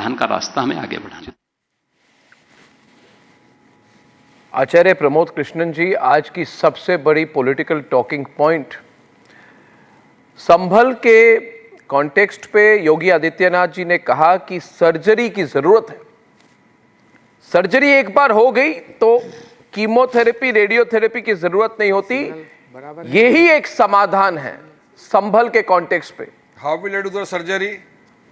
समाधान का रास्ता हमें आगे बढ़ाना। आचार्य प्रमोद कृष्णन जी, आज की सबसे बड़ी पॉलिटिकल टॉकिंग पॉइंट, संभल के कॉन्टेक्स्ट पे योगी आदित्यनाथ जी ने कहा कि सर्जरी की जरूरत है। सर्जरी एक बार हो गई तो कीमोथेरेपी, रेडियोथेरेपी की जरूरत नहीं होती। यही एक समाधान है संभल के कॉन्टेक्स्ट पे। How will do the surgery?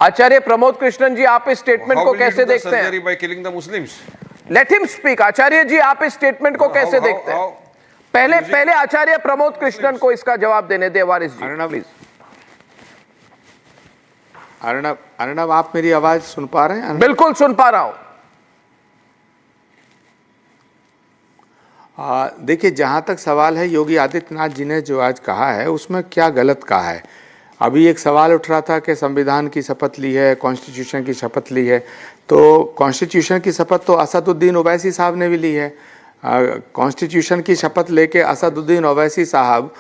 Acharya Pramod Krishnan ji, आप इस स्टेटमेंट को कैसे देखते हैं? Surgery by killing the Muslims. Let him speak. Acharya ji, आप इस स्टेटमेंट को कैसे देखते हैं? पहले आचार्य प्रमोद कृष्णन को इसका जवाब देने दे। वारिस जी प्लीज। अर्णव, आप मेरी आवाज सुन पा रहे हैं? बिल्कुल सुन पा रहा हूं। देखिए, जहां तक सवाल है योगी आदित्यनाथ जी ने जो आज कहा है उसमें क्या गलत कहा है। अभी एक सवाल उठ रहा था कि संविधान की शपथ ली है, कॉन्स्टिट्यूशन की शपथ ली है, तो कॉन्स्टिट्यूशन की शपथ तो असदुद्दीन ओवैसी साहब ने भी ली है। कॉन्स्टिट्यूशन की शपथ लेके असदुद्दीन ओवैसी साहब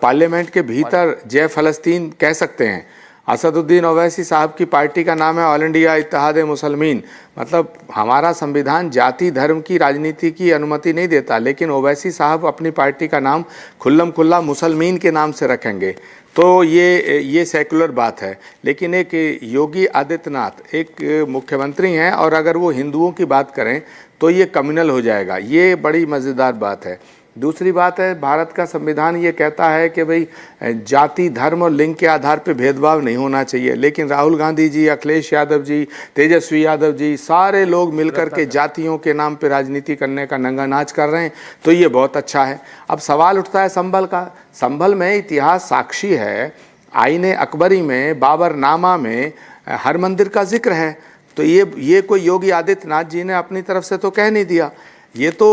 पार्लियामेंट के भीतर जय फलस्तीन कह सकते हैं। असदुद्दीन ओवैसी साहब की पार्टी का नाम है ऑल इंडिया इत्तेहाद मुसलमीन। मतलब हमारा संविधान जाति धर्म की राजनीति की अनुमति नहीं देता, लेकिन ओवैसी साहब अपनी पार्टी का नाम खुल्लम खुल्ला मुसलमीन के नाम से रखेंगे, तो ये सेकुलर बात है। लेकिन एक योगी आदित्यनाथ एक मुख्यमंत्री हैं और अगर वो हिंदुओं की बात करें तो ये कम्युनल हो जाएगा। ये बड़ी मज़ेदार बात है। दूसरी बात है, भारत का संविधान ये कहता है कि भाई जाति धर्म और लिंग के आधार पे भेदभाव नहीं होना चाहिए, लेकिन राहुल गांधी जी, अखिलेश यादव जी, तेजस्वी यादव जी, सारे लोग मिलकर के जातियों के नाम पे राजनीति करने का नंगा नाच कर रहे हैं, तो ये बहुत अच्छा है। अब सवाल उठता है संभल का। संभल में इतिहास साक्षी है, आईने अकबरी में, बाबरनामा में हर मंदिर का जिक्र है। तो ये कोई योगी आदित्यनाथ जी ने अपनी तरफ से तो कह नहीं दिया, ये तो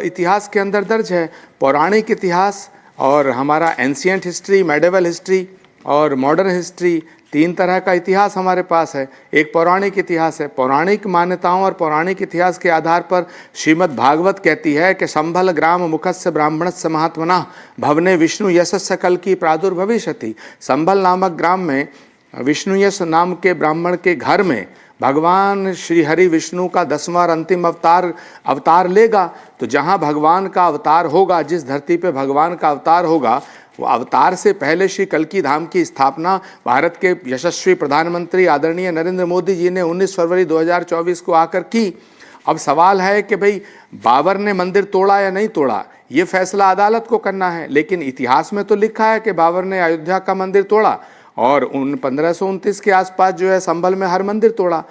इतिहास के अंदर दर्ज है। पौराणिक इतिहास और हमारा एंशिएंट हिस्ट्री, मेडिवल हिस्ट्री और मॉडर्न हिस्ट्री, तीन तरह का इतिहास हमारे पास है। एक पौराणिक इतिहास है। पौराणिक मान्यताओं और पौराणिक इतिहास के आधार पर श्रीमद् भागवत कहती है कि संभल ग्राम मुखस्य ब्राह्मणस्य महात्मना भवने विष्णु यशस्य कल की प्रादुर्भविष्यति। संभल नामक ग्राम में विष्णु यश नाम के ब्राह्मण के घर में भगवान श्री हरि विष्णु का 10वां और अंतिम अवतार लेगा। तो जहाँ भगवान का अवतार होगा, जिस धरती पे भगवान का अवतार होगा, वो अवतार से पहले श्री कल्की धाम की स्थापना भारत के यशस्वी प्रधानमंत्री आदरणीय नरेंद्र मोदी जी ने 19 फरवरी 2024 को आकर की। अब सवाल है कि भाई बाबर ने मंदिर तोड़ा या नहीं तोड़ा, ये फैसला अदालत को करना है। लेकिन इतिहास में तो लिखा है कि बाबर ने अयोध्या का मंदिर तोड़ा और 1529 के आसपास जो है संभल में हर मंदिर तोड़ा।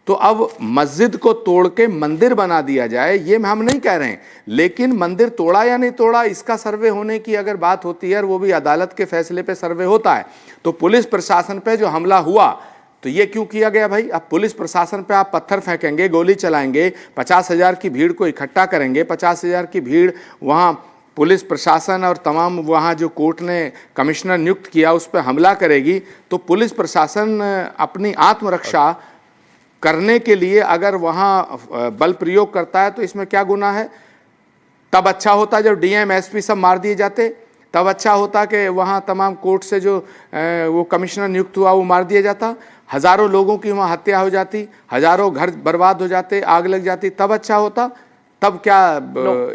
तो अब मस्जिद को तोड़ के मंदिर बना दिया जाए, ये हम नहीं कह रहे हैं, लेकिन मंदिर तोड़ा या नहीं तोड़ा इसका सर्वे होने की अगर बात होती है और वो भी अदालत के फैसले पे सर्वे होता है, तो पुलिस प्रशासन पे जो हमला हुआ तो ये क्यों किया गया भाई? अब पुलिस प्रशासन पे आप पत्थर फेंकेंगे, गोली चलाएंगे, 50,000 की भीड़ को इकट्ठा करेंगे, 50,000 की भीड़ वहाँ पुलिस प्रशासन और तमाम वहाँ जो कोर्ट ने कमिश्नर नियुक्त किया उस पर हमला करेगी, तो पुलिस प्रशासन अपनी आत्मरक्षा करने के लिए अगर वहाँ बल प्रयोग करता है तो इसमें क्या गुनाह है? तब अच्छा होता जब डीएम एसपी सब मार दिए जाते, तब अच्छा होता कि वहाँ तमाम कोर्ट से जो वो कमिश्नर नियुक्त हुआ वो मार दिया जाता, हज़ारों लोगों की वहाँ हत्या हो जाती, हज़ारों घर बर्बाद हो जाते, आग लग जाती, तब अच्छा होता? तब क्या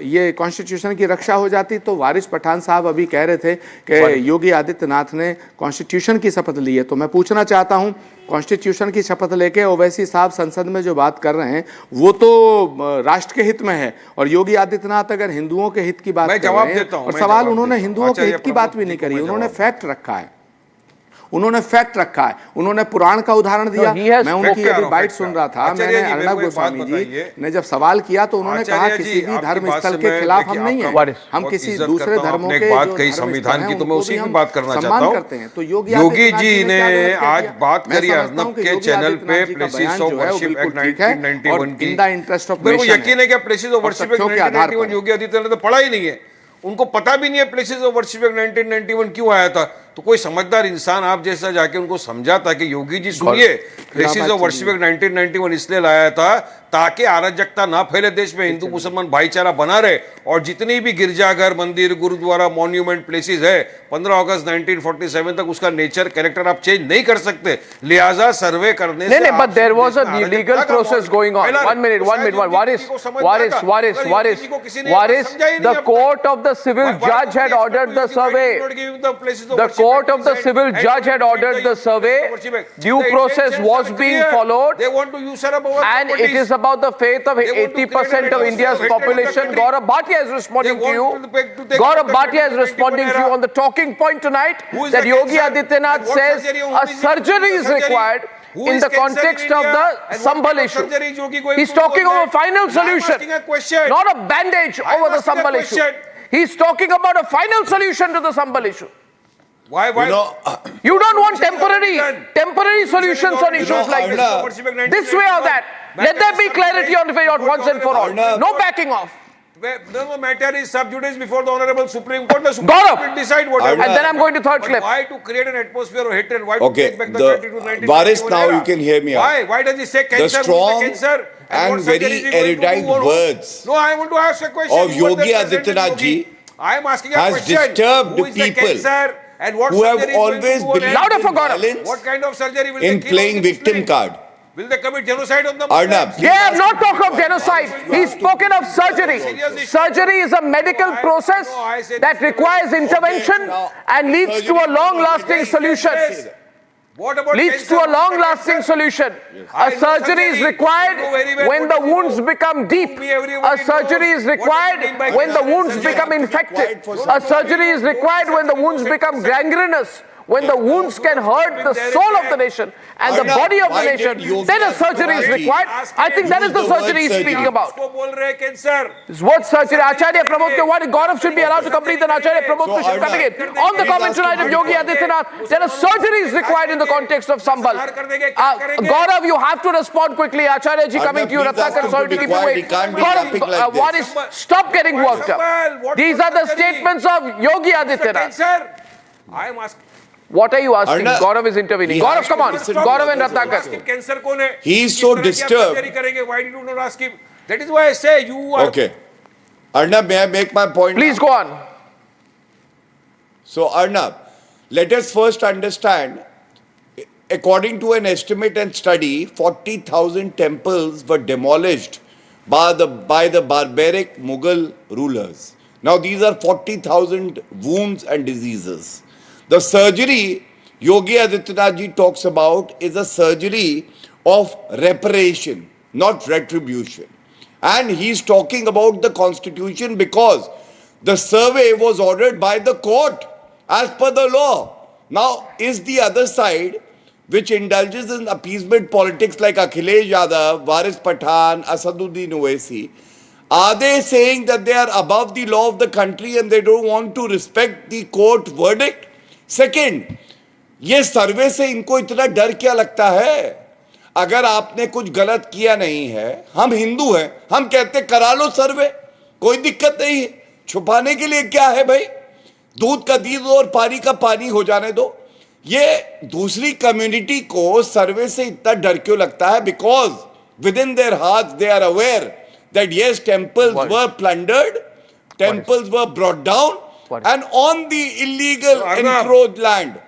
ये कॉन्स्टिट्यूशन की रक्षा हो जाती? तो वारिस पठान साहब अभी कह रहे थे कि योगी आदित्यनाथ ने कॉन्स्टिट्यूशन की शपथ ली है, तो मैं पूछना चाहता हूं, कॉन्स्टिट्यूशन की शपथ लेके ओवैसी साहब संसद में जो बात कर रहे हैं वो तो राष्ट्र के हित में है, और योगी आदित्यनाथ अगर हिंदुओं के हित की बात कर रहे हैं, और सवाल उन्होंने हिंदुओं के हित की बात भी नहीं करी, उन्होंने फैक्ट रखा है, उन्होंने पुराण का उदाहरण दिया। मैं उनकी अभी बाइट सुन रहा था, मैंने अर्णव गोस्वामी जी ने जब सवाल किया तो उन्होंने कहा किसी भी धर्म स्थल के खिलाफ हम नहीं है, हम किसी दूसरे धर्मों के बात कही संविधान की, तो मैं उसी की बात करना चाहता हूँ। तो योगी जी ने आज बात करी अर्णव के चैनल पे प्लेसेस ऑफ वर्शिप एक्ट 1991 की। इन द इंटरेस्ट ऑफ मेरे को यकीन है कि places of worship act 1991 Yogi Adityanath ने पढ़ा ही नहीं है, उनको पता भी नहीं है प्लेसेस ऑफ वर्शिप एक्ट 1991 क्यों आया था। तो कोई समझदार इंसान आप जैसा जाके उनको समझाता कि योगी जी सुनिए, प्लेसेस ऑफ वर्शिप एक्ट 1991 इसलिए लाया था ताकि अराजकता ना फैले देश में, हिंदू मुसलमान भाईचारा बना रहे, और जितनी भी गिरजाघर, मंदिर, गुरुद्वारा, मॉन्यूमेंट प्लेसेस है 15 अगस्त 1947 तक उसका नेचर, कैरेक्टर आप चेंज नहीं कर सकते, लिहाजा सर्वे करने से नहीं, but there was a legal process going on. One minute, Waris, the court of the civil judge had ordered the survey. The court of the civil judge had ordered the survey. Due process was being followed. They want to usurp our And it is about the faith of 80% of India's population. Gaurav Bhatia is responding to you. Gaurav Bhatia is responding to you on the talking point tonight that Yogi Adityanath says a surgery is required in the context of the Sambhal issue. He's talking of a final solution, not a bandage over the Sambhal issue. He's talking about a final solution to the Sambhal issue. Why? You don't want temporary solutions on issues like this way or that. Let there be clarity on it once and for all. No backing off. The matter is sub judice before the Honorable Supreme Court. The Supreme Gaurav, Court will decide whatever. And then I'm going to third clip. Why to create an atmosphere of hatred? Why to take back the country to 1991 Varis, now era? you can hear me out. Why does he say cancer? The strong cancer? and what very surgery is he going to do erudite or- words No, I want to ask a question. of You are the Yogi President Adityanath Yogi. ji I am asking a has question. disturbed Who is the people cancer and what who have surgery is going to always do on believed it? Louder for in Gaurav. violence What kind of surgery will in they kill playing on the victim Muslims? card. Will they commit genocide on the Arnab, Muslims? They have not talked of genocide. He's spoken of surgery. Surgery is a medical process that requires intervention and leads to a long-lasting solution. What about Leads to cancer? a long-lasting solution. A surgery is required when the wounds become deep. A surgery is required when the wounds become infected. A surgery is required when the wounds become gangrenous. When the wounds can hurt the soul of the nation and the body of the nation, then a surgery is required. I think that is the surgery he's speaking about. उसको बोल रहे हैं cancer. This word surgery, Acharya Pramod ke what Gaurav should be allowed to complete, then Acharya Pramod should come again. On the comment tonight of Yogi Adityanath, that a surgery is required in the context of Sambhal. Gaurav, you have to respond quickly. Acharya ji coming to you. please ask Ratnakar, him sorry to to be keep you quiet. waiting. He can't be laughing like this. What is, stop getting worked up. These are the statements of Yogi Adityanath. Cancer. I am asking. What are you asking? Arnab, Gaurav is intervening. he Gaurav, has come to on. listen Gaurav and to Ratnakar. Ask him cancer कौन है? He is किस so तरह की आप disturbed. surgery करेंगे? Why did you not ask him? That is why I say you are. Okay. Arnab, may I make my point? Please go on. So, Arnab, let us first understand, according to an estimate and study, 40,000 temples were demolished by the barbaric Mughal rulers. Now, these are 40,000 wounds and diseases. The surgery Yogi Adityanath ji talks about is a surgery of reparation, not retribution. And he's talking about the constitution because the survey was ordered by the court as per the law. Now, is the other side, which indulges in appeasement politics like Akhilesh Yadav, Waris Pathan, Asaduddin Owaisi, are they saying that they are above the law of the country and they don't want to respect the court verdict? Second, ये सर्वे से इनको इतना डर क्या लगता है? अगर आपने कुछ गलत किया नहीं है, हम हिंदू हैं, हम कहते करा लो सर्वे, कोई दिक्कत नहीं है, छुपाने के लिए क्या है भाई? दूध का दूध और पानी का पानी हो जाने दो. ये दूसरी कम्युनिटी को सर्वे से इतना डर क्यों लगता है? Because within their hearts they are aware that yes, temples were plundered, temples were brought down, and on the illegal encroached land,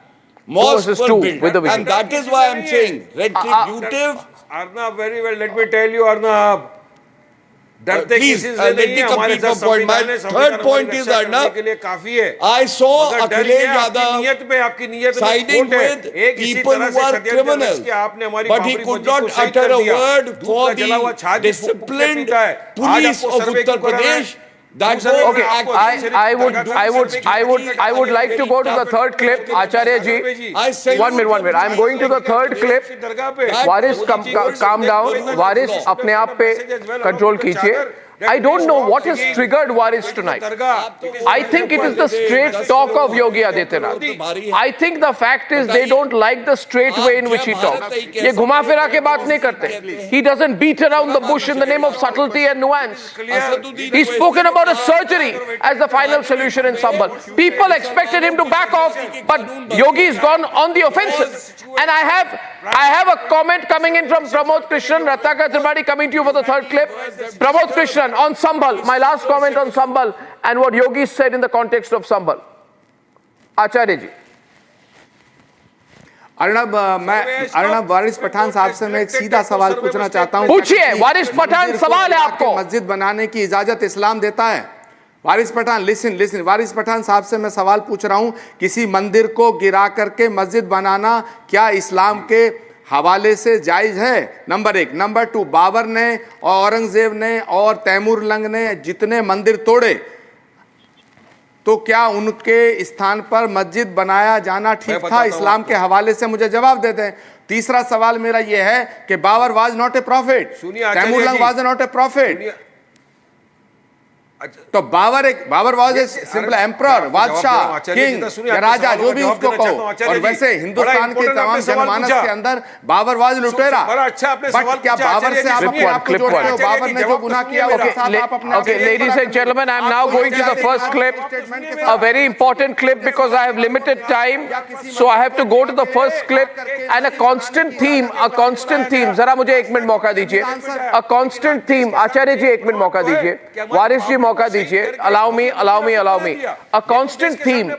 mosques were built. And that is why I am saying retributive. Arnab, very well. Let me tell you, Arnab. डरते Please, किसी से let नहीं me है, हमारे complete साथ my point. My संविधान है, third संविधान point हमारी is, रक्षा करने Arnab, के लिए काफी है. I saw मगर डर Akhilesh ये आपकी Yadav नियत पे, आपकी नियत में siding खोट है. with एक इसी people तरह who से are षड्यंत्र criminals, रच के आपने हमारी but he बाबरी could मस्जिद को not शहीद utter कर a दिया. word दूध for का जला हुआ the छाछ भी फूंक के disciplined पीता है. आज police आपको of सर्वे Uttar क्यों करा रहा है? Pradesh that दूसरे was Okay, I would like to go to the third clip. Acharya ji, I say 1 minute. I'm going to the third clip. दरगाह पे वारिस calm down. वारिस अपने आप पे कंट्रोल कीजिए. I don't know what has triggered Waris tonight. I think it is the straight talk of Yogi Adityanath. I think the fact is they don't like the straight way in which he talks. ये घुमा फिरा के बात नहीं करते. He doesn't beat around the bush in the name of subtlety and nuance. He's spoken about a surgery as the final solution in Sambhal. People expected him to back off, but Yogi has gone on the offensive. And I have a comment coming in from Pramod Krishnan, Ratnakar Tripathi, coming to you for the third clip. Pramod Krishnan on Sambhal, my last comment on Sambhal and what Yogi said in the context of Sambhal. Acharya ji. Arnab वारिस पठान साहब से मैं एक सीधा सवाल पूछना चाहता हूं। पूछिए, वारिस पठान सवाल है आपको। मस्जिद बनाने की इजाजत इस्लाम देता है? वारिस पठान लिसन, वारिस पठान साहब से मैं सवाल पूछ रहा हूं, किसी मंदिर को गिरा करके मस्जिद बनाना क्या इस्लाम के हवाले से जायज है? नंबर 1। नंबर 2, बाबर ने और औरंगजेब ने और तैमूर लंग ने जितने मंदिर तोड़े, तो क्या उनके स्थान पर मस्जिद बनाया जाना ठीक था इस्लाम के हवाले से? मुझे जवाब देते हैं। तीसरा सवाल मेरा यह है कि Babur was not a prophet, Taimur Lang was not a prophet. तो Babur was a simple emperor, badshah, king या राजा, जो भी उसको कहो। और वैसे हिंदुस्तान के तमाम जनमानस के अंदर बाबर वाज लुटेरा। बट क्या बाबर से आप अपने आप को जोड़ते हो? बाबर ने जो गुनाह किया उसके साथ आप अपने Okay, ladies and gentlemen, I am now going to the first clip, a very important clip because I have limited time, so I have to go to the first clip. And a constant theme. जरा मुझे एक minute मौका दीजिए. A constant theme. आचार्य जी एक minute मौका दीजिए. वारिस जी मौका दीजिए. Allow me. A constant theme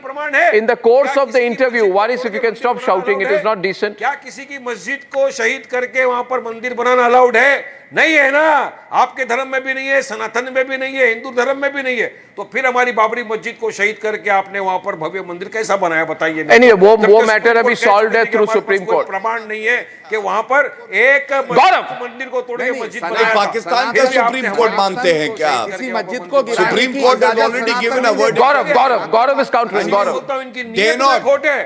in the course of the interview. Waris, if you can stop shouting, it is not decent. क्या किसी की मस्जिद को शहीद करके वहां पर मंदिर बनाना अलाउड है? नहीं है ना। आपके धर्म में भी नहीं है, सनातन में भी नहीं है, हिंदू धर्म में भी नहीं है। तो फिर हमारी बाबरी मस्जिद को शहीद करके आपने वहां पर भव्य मंदिर कैसा बनाया बताइए? Anyway, वो मैटर अभी सॉल्व है थ्रू सुप्रीम कोर्ट। प्रमाण नहीं है कि वहां पर एक मंदिर को तोड़ के मस्जिद बनाया। पाकिस्तान का सुप्रीम कोर्ट मानते हैं क्या? किसी मस्जिद को supreme court has already given a verdict. Gaurav is countering. Gaurav. इनकी नीयत में खोट है।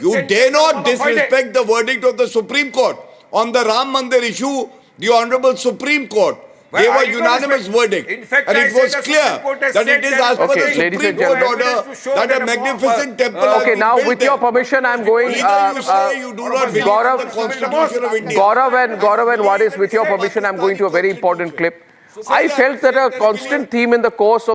You dare not disrespect the verdict of the Supreme Court on the Ram Mandir issue. The Honorable Supreme Court gave a unanimous verdict, and it was clear that it is as per the Supreme Court order that a magnificent temple has Okay, been now built with your there. permission, I am going. Either you say you do not believe in the Constitution of India. Gaurav and Waris, with your permission, I am going to a very important clip. I felt that a constant theme in the course of